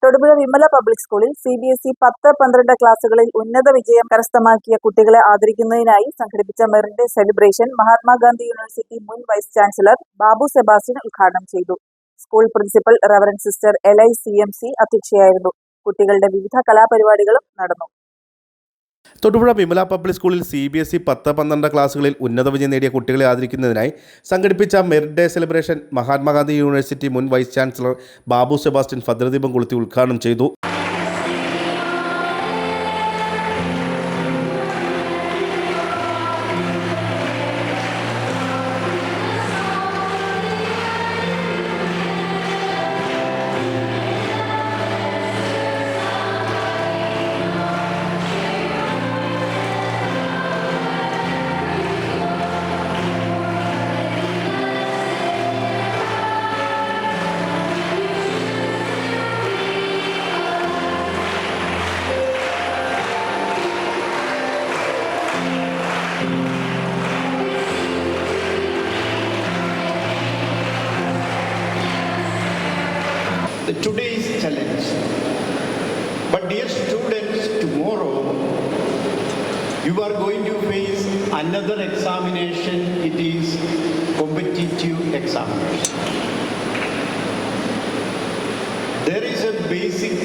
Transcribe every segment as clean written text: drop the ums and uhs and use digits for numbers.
Thodupuzha Vimala public സ്കൂളിൽ CBSE 10-12 ക്ലാസുകളിൽ ഉന്നത വിജയം കരസ്ഥമാക്കിയ കുട്ടികളെ ആദരിക്കുന്നതിനായി സംഘടിപ്പിച്ച merit day celebration Mahatma Gandhi university മുൻ വൈസ് ചാൻസലർ ബാബു സെബാസ്റ്റ്യൻ ഉദ്ഘാടനം ചെയ്തു. School principal reverend sister എലൈ CMC അധ്യക്ഷയായിരുന്നു. കുട്ടികളുടെ വിവിധ കലാപരിപാടികളും നടന്നു. തൊടുപുഴ വിമല പബ്ലിക് സ്കൂളിൽ CBSE 10-12 ക്ലാസുകളിൽ ഉന്നത വിജയം നേടിയ കുട്ടികളെ ആദരിക്കുന്നതിനായി സംഘടിപ്പിച്ച merit day celebration Mahatma Gandhi university മുൻ വൈസ് ചാൻസലർ ബാബു സെബാസ്റ്റ്യൻ ഭദ്രദീപം കൊളുത്തി ഉദ്ഘാടനം ചെയ്തു. Today's challenge. But dear students, tomorrow you are going to face another examination. It is competitive examination. There is a basic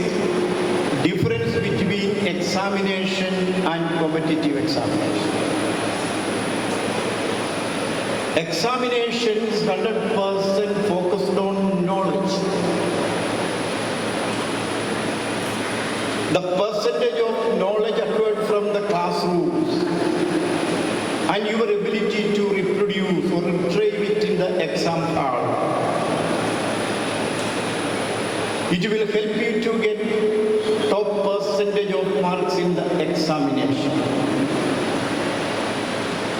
difference between examination and competitive examination. Examination is 100% focused on knowledge. The percentage of knowledge acquired from the classrooms and your ability to reproduce or retrieve it in the exam hall. It will help you to get top percentage of marks in the examination.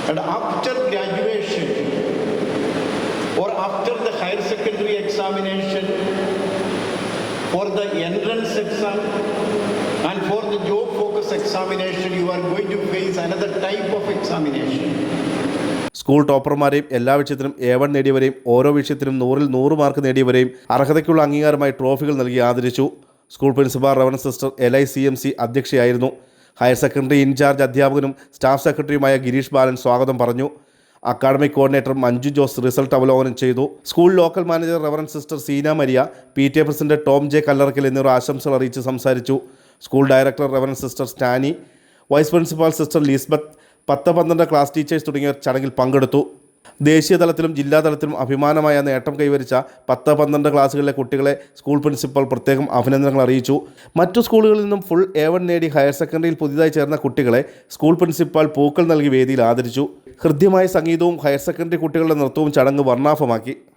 And after graduation or after the higher secondary examination, for the entrance exam and for the job focus examination, you are going to face another type of examination. School ടോപ്പർമാരെയും എല്ലാ വിഷയത്തിലും A1 നേടിയവരെയും ഓരോ വിഷയത്തിലും 100-ൽ 100 mark നേടിയവരെയും അർഹതയ്ക്കുള്ള അംഗീകാരമായി ട്രോഫികൾ നൽകി ആദരിച്ചു. School principal reverend sister എലൈ CMC അധ്യക്ഷയായിരുന്നു. Higher secondary incharge അധ്യാപകനും സ്റ്റാഫ് സെക്രട്ടറിയുമായ ഗിരീഷ് ബാലൻ സ്വാഗതം പറഞ്ഞു. Academic coordinator Manju Jose result അവലോകനം ചെയ്തു. School local manager reverend sister Seena Maria, PTA president Tom J Kallarakkal എന്നിവർ ആശംസകൾ അറിയിച്ച് സംസാരിച്ചു. School director reverend sister Stany, vice principal sister Lisbeth, 10-12 class teachers തുടങ്ങിയവർ ചടങ്ങിൽ പങ്കെടുത്തു. ദേശീയതലത്തിലും ജില്ലാതലത്തിലും അഭിമാനമായ നേട്ടം കൈവരിച്ച 10-12 ക്ലാസ്സുകളിലെ കുട്ടികളെ സ്കൂൾ പ്രിൻസിപ്പൽ പ്രത്യേകം അഭിനന്ദനങ്ങൾ അറിയിച്ചു. മറ്റു സ്കൂളുകളിൽ നിന്നും ഫുൾ A1 നേടി ഹയർ സെക്കൻഡറിയിൽ പുതിയതായി ചേർന്ന കുട്ടികളെ സ്കൂൾ പ്രിൻസിപ്പൽ പൂക്കൾ നൽകി വേദിയിൽ ആദരിച്ചു. ഹൃദ്യമായ സംഗീതവും ഹയർ സെക്കൻഡറി കുട്ടികളുടെ നൃത്തവും ചടങ്ങ് വർണ്ണാഭമാക്കി.